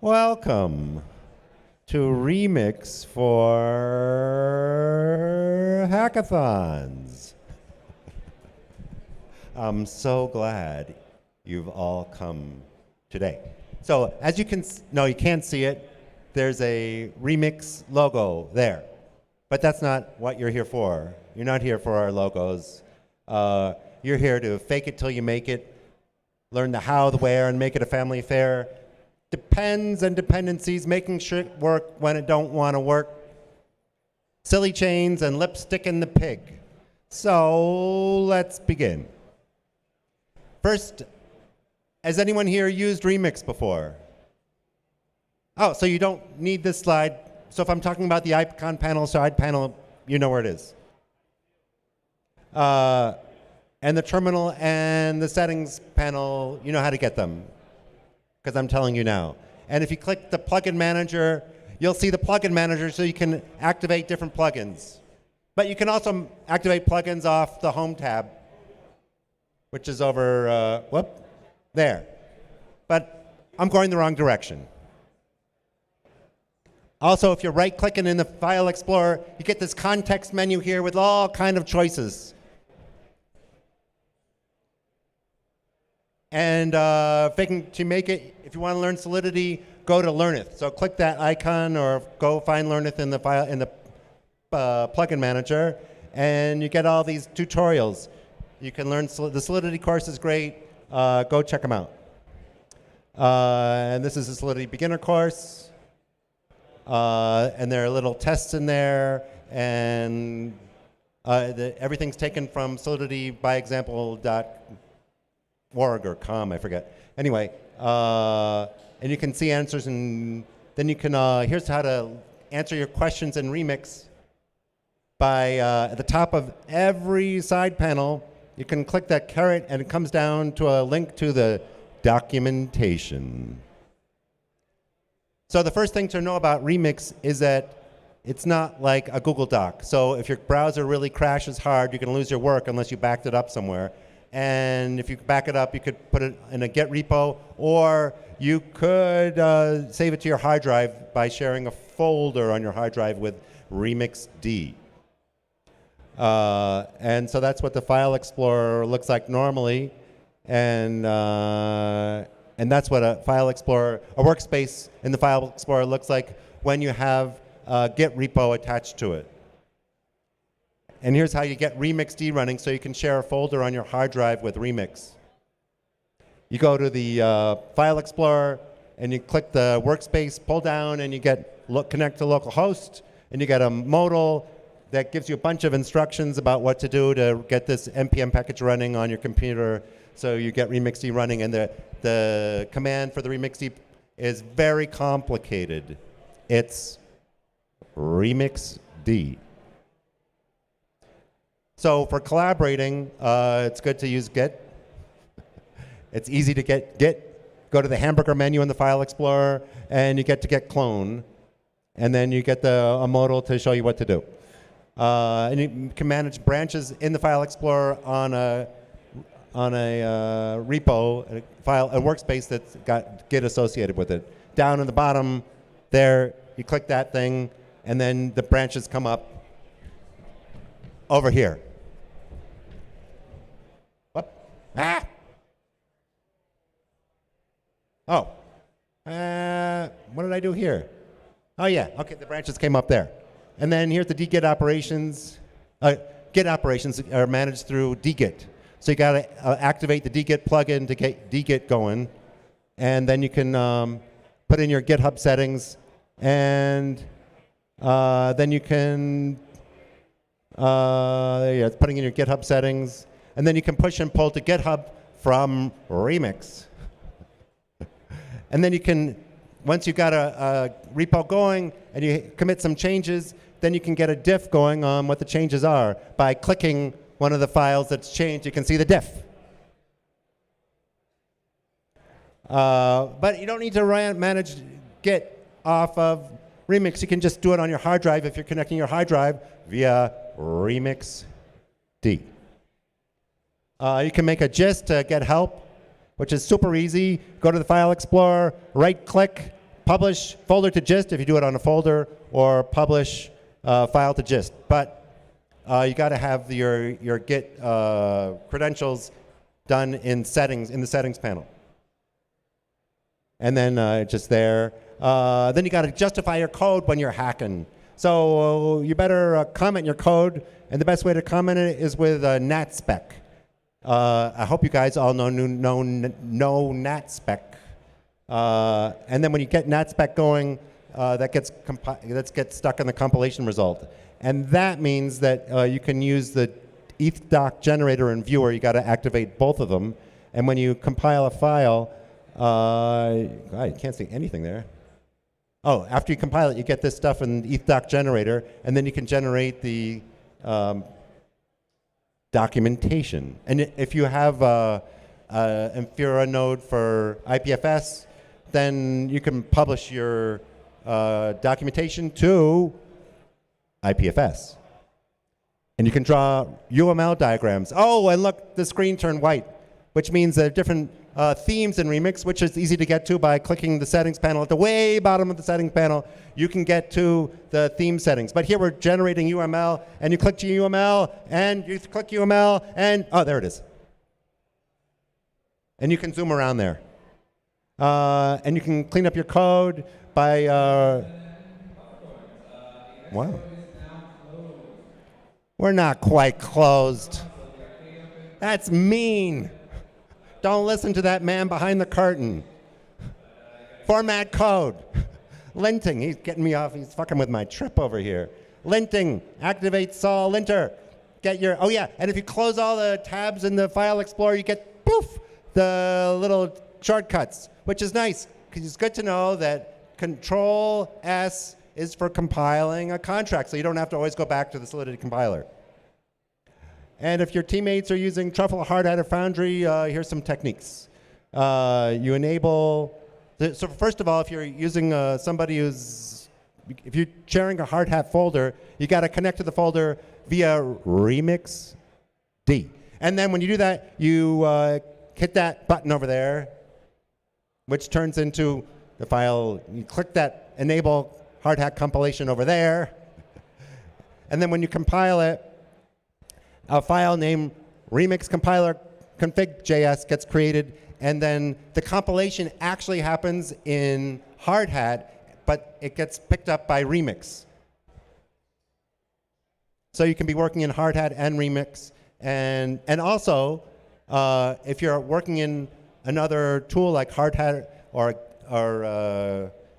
Welcome to Remix for Hackathons. I'm so glad you've all come today. So as you can, no, you can't see it. There's a Remix logo there. But that's not what you're here for. You're not here for our logos. You're here to fake it till you make it, learn the how, the where, and make it a family affair. Depends and dependencies, making shit work when it don't want to work. Silly chains and lipstick in the pig. So let's begin. First, has anyone here used Remix before? Oh, so you don't need this slide. So if I'm talking about the icon panel, side panel, you know where it is. And the terminal and the settings panel, you know how to get them, because I'm telling you now. And if you click the plugin manager, you'll see the plugin manager so you can activate different plugins. But you can also activate plugins off the home tab, which is over, there. But I'm going the wrong direction. Also, if you're right-clicking in the File Explorer, you get this context menu here with all kind of choices. And to make it, if you want to learn Solidity, go to Learneth. So click that icon or go find Learneth in the plugin manager, and you get all these tutorials. You can learn the Solidity course is great. Go check them out. And this is the Solidity beginner course, and there are little tests in there, and everything's taken from soliditybyexample.org or com, I forget. Anyway, and you can see answers, and then you can, here's how to answer your questions in Remix by, at the top of every side panel, you can click that caret and it comes down to a link to the documentation. So the first thing to know about Remix is that it's not like a Google Doc. So if your browser really crashes hard, you can lose your work unless you backed it up somewhere. And if you back it up, you could put it in a Git repo, or you could save it to your hard drive by sharing a folder on your hard drive with RemixD. And so that's what the File Explorer looks like normally. And that's what a File Explorer, a workspace in the File Explorer looks like when you have a Git repo attached to it. And here's how you get RemixD running so you can share a folder on your hard drive with Remix. You go to the File Explorer and you click the workspace pull down and you get connect to localhost, and you get a modal that gives you a bunch of instructions about what to do to get this npm package running on your computer. So you get RemixD running, and the command for the RemixD is very complicated. It's RemixD. So for collaborating, it's good to use Git. It's easy to get Git. Go to the hamburger menu in the File Explorer, and you get to Git clone. And then you get a modal to show you what to do. And you can manage branches in the File Explorer on a repo, a workspace that's got Git associated with it. Down in the bottom there, you click that thing, and then the branches come up over here. What? Ah! Oh. What did I do here? Oh yeah, okay, the branches came up there. And then here's the dgit operations. Git operations are managed through dgit. So you got to activate the dgit plugin to get dgit going, and then you can put in your GitHub settings, and then you can it's putting in your GitHub settings, and then you can push and pull to GitHub from Remix. And then you can, once you've got a repo going and you commit some changes, then you can get a diff going on what the changes are. By clicking one of the files that's changed, you can see the diff. But you don't need to manage Git off of Remix. You can just do it on your hard drive if you're connecting your hard drive via RemixD. You can make a gist to get help, which is super easy. Go to the File Explorer, right-click, publish folder to gist if you do it on a folder, or publish file to gist. But you got to have your Git credentials done in settings, in the settings panel. And then just there. Then you got to justify your code when you're hacking. So you better comment your code, and the best way to comment it is with NatSpec. I hope you guys all know NatSpec. And then when you get NatSpec going, that gets stuck in the compilation result. And that means that you can use the eth.doc generator and viewer. You got to activate both of them. And when you compile a file, I can't see anything there. Oh, after you compile it, you get this stuff in the eth.doc generator, and then you can generate the documentation. And if you have an Infura node for IPFS, then you can publish your documentation to IPFS. And you can draw UML diagrams. Oh, and look, the screen turned white, which means there are different themes in Remix, which is easy to get to by clicking the settings panel. At the way bottom of the settings panel, you can get to the theme settings. But here we're generating UML, and you click UML, and you click UML, and oh, there it is. And you can zoom around there. And you can clean up your code by, wow. We're not quite closed. That's mean. Don't listen to that man behind the curtain. Format code. Linting, he's getting me off, he's fucking with my trip over here. Linting, activate sol linter. Get your, oh yeah, and if you close all the tabs in the file explorer, you get, poof, the little shortcuts, which is nice, because it's good to know that Control S is for compiling a contract, so you don't have to always go back to the Solidity compiler. And if your teammates are using Truffle, Hard Hat, or Foundry, here's some techniques. You enable, so first of all, if you're using somebody who's, if you're sharing a Hard Hat folder, you got to connect to the folder via Remix D. And then when you do that, you hit that button over there, which turns into the file. You click that enable Hard Hat compilation over there. And then when you compile it, a file named remix compiler config.js gets created, and then the compilation actually happens in Hard Hat, but it gets picked up by Remix. So you can be working in Hard Hat and Remix, and also if you're working in another tool like Hard Hat or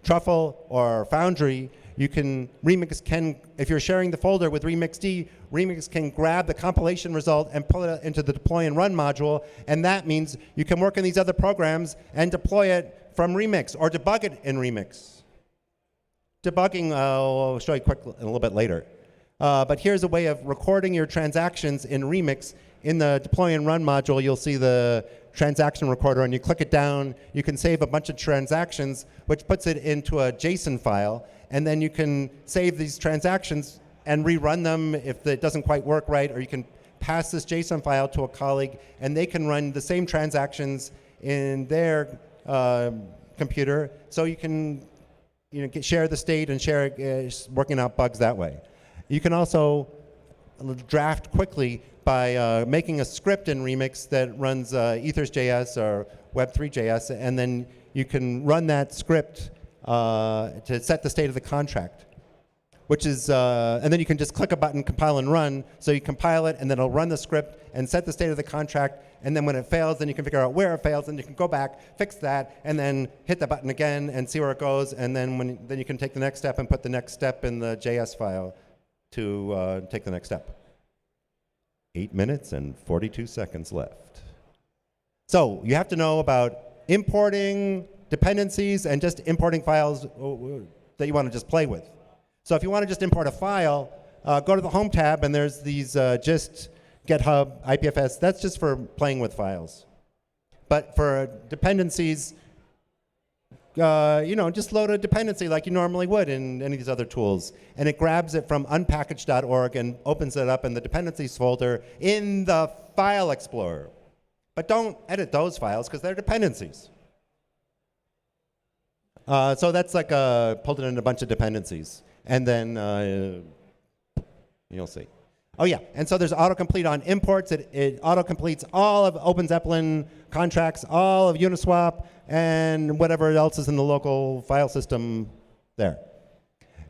Truffle or Foundry, you can, Remix can, if you're sharing the folder with RemixD, Remix can grab the compilation result and pull it into the deploy and run module, and that means you can work in these other programs and deploy it from Remix or debug it in Remix. Debugging, I'll show you quick a little bit later. But here's a way of recording your transactions in Remix. In the deploy and run module, you'll see the transaction recorder, and you click it down, you can save a bunch of transactions, which puts it into a JSON file, and then you can save these transactions and rerun them if it doesn't quite work right, or you can pass this JSON file to a colleague, and they can run the same transactions in their computer, so you can share the state and share working out bugs that way. You can also draft quickly by making a script in Remix that runs Ethers.js or Web3.js, and then you can run that script to set the state of the contract, which is, and then you can just click a button, compile and run. So you compile it, and then it'll run the script and set the state of the contract. And then when it fails, then you can figure out where it fails, and you can go back, fix that, and then hit the button again and see where it goes. And then then you can take the next step and put the next step in the JS file to take the next step. 8 minutes and 42 seconds left. So you have to know about importing dependencies and just importing files that you want to just play with. So if you want to just import a file, go to the Home tab, and there's these gist, GitHub, IPFS. That's just for playing with files. But for dependencies, just load a dependency like you normally would in any of these other tools. And it grabs it from unpackage.org and opens it up in the dependencies folder in the file explorer. But don't edit those files, because they're dependencies. So that's like pulled it in a bunch of dependencies. And then you'll see. Oh yeah, and so there's autocomplete on imports. It autocompletes all of OpenZeppelin contracts, all of Uniswap, and whatever else is in the local file system there.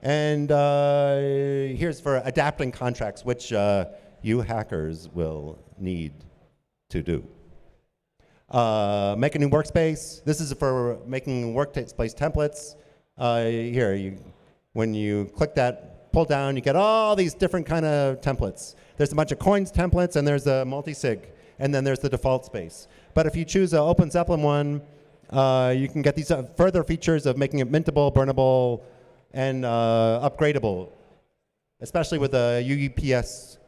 And here's for adapting contracts, which you hackers will need to do. Make a new workspace. This is for making workspace templates. When you click that pull down, you get all these different kind of templates. There's a bunch of coins templates, and there's a multi-sig, and then there's the default space. But if you choose an OpenZeppelin one, you can get these further features of making it mintable, burnable, and upgradable, especially with the UUPS,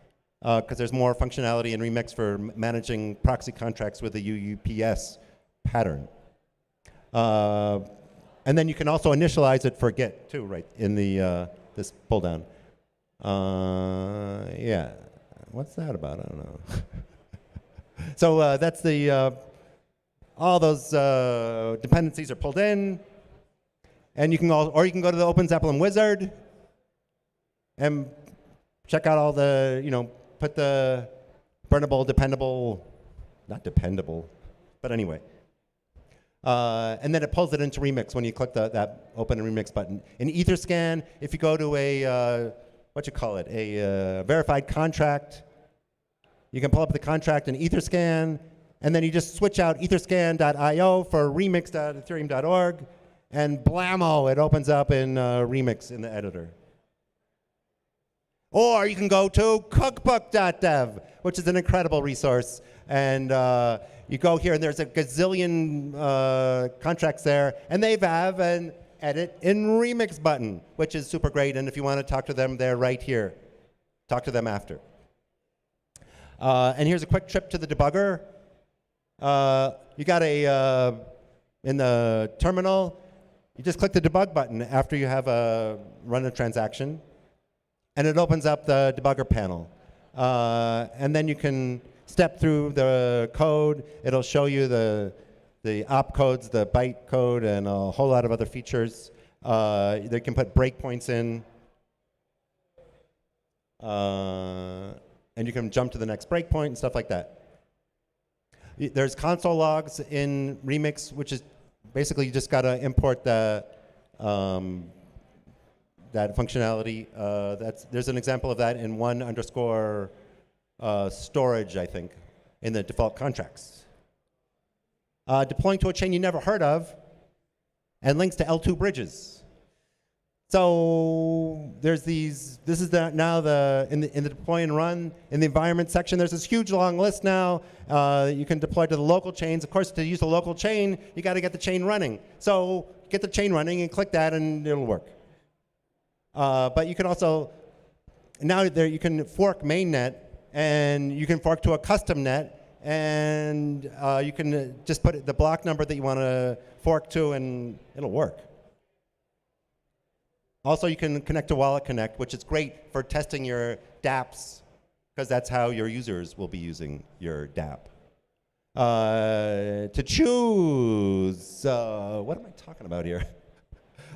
because there's more functionality in Remix for managing proxy contracts with the UUPS pattern. And then you can also initialize it for Git too, right in the this pull down. Yeah, what's that about? I don't know. So that's the all those dependencies are pulled in, and you can or you can go to the OpenZeppelin wizard and check out all the put the burnable, dependable, not dependable, but anyway. And then it pulls it into Remix when you click that Open and Remix button. In Etherscan, if you go to a, a verified contract, you can pull up the contract in Etherscan, and then you just switch out etherscan.io for remix.ethereum.org, and blammo, it opens up in Remix in the editor. Or you can go to cookbook.dev, which is an incredible resource. And you go here, and there's a gazillion contracts there, and they have an edit in Remix button, which is super great. And if you want to talk to them, they're right here. Talk to them after. And here's a quick trip to the debugger. You got in the terminal, you just click the debug button after you have run a transaction, and it opens up the debugger panel. And then you can step through the code. It'll show you the opcodes, the byte code, and a whole lot of other features. They can put breakpoints in. And you can jump to the next breakpoint and stuff like that. There's console logs in Remix, which is basically you just got to import that functionality. There's an example of that in 1_ storage, I think, in the default contracts. Deploying to a chain you never heard of, and links to L2 bridges. So there's these. This is now in the deploy and run in the environment section. There's this huge long list now. You can deploy to the local chains. Of course, to use the local chain, you got to get the chain running. So get the chain running and click that, and it'll work. But you can also now you can fork mainnet, and you can fork to a custom net, and you can just put the block number that you want to fork to, and it'll work. Also, you can connect to Wallet Connect, which is great for testing your dApps, because that's how your users will be using your dApp. To choose, what am I talking about here?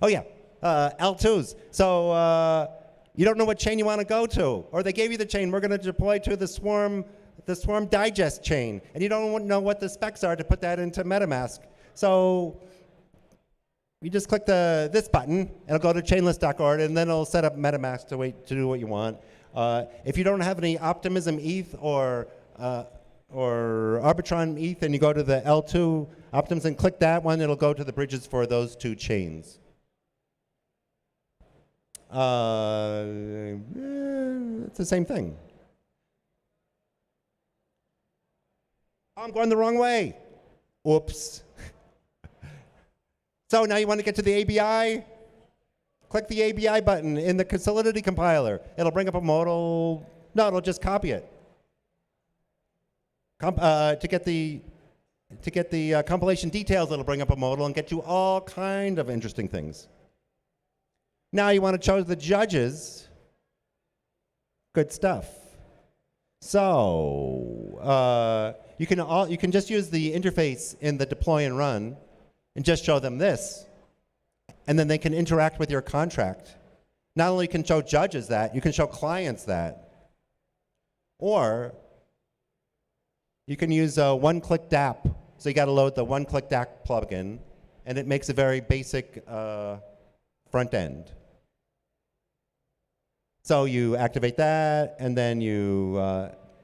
Oh yeah, L2s. So you don't know what chain you want to go to, or they gave you the chain. We're going to deploy to the Swarm Digest chain, and you don't know what the specs are to put that into MetaMask. So you just click this button, it'll go to chainlist.org, and then it'll set up MetaMask to do what you want. If you don't have any Optimism ETH or Arbitron ETH, and you go to the L2 Optimism, click that one, it'll go to the bridges for those two chains. It's the same thing. I'm going the wrong way. Oops. So now you want to get to the ABI? Click the ABI button in the Solidity compiler. It'll bring up a modal. No, it'll just copy it. To get the compilation details, it'll bring up a modal and get you all kind of interesting things. Now you want to choose the judges. Good stuff. So you can just use the interface in the deploy and run, and just show them this. and then they can interact with your contract. Not only can show judges that, you can show clients that. Or you can use a one-click DApp. So you got to load the one-click DApp plugin, and it makes a very basic front end. So you activate that, and then you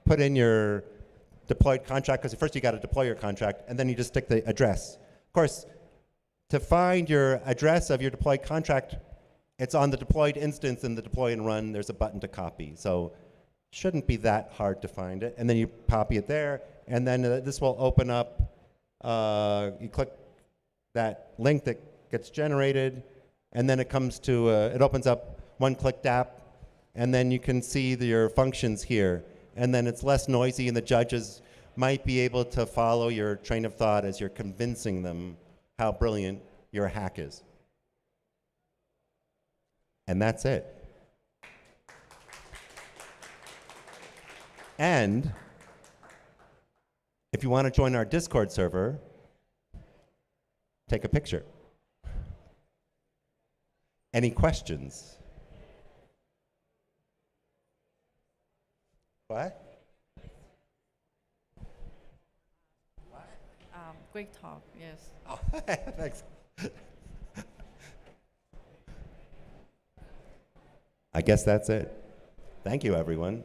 put in your deployed contract, because first you got to deploy your contract, and then you just stick the address. Of course, to find your address of your deployed contract, it's on the deployed instance in the deploy and run. There's a button to copy. So shouldn't be that hard to find it. And then you copy it there, and then this will open up. You click that link that gets generated, and then it comes to, it opens up one-click DApp, and then you can see your functions here. And then it's less noisy, and the judges might be able to follow your train of thought as you're convincing them how brilliant your hack is. And that's it. And if you want to join our Discord server, take a picture. Any questions? What? Great talk, yes. Oh, thanks. I guess that's it. Thank you, everyone.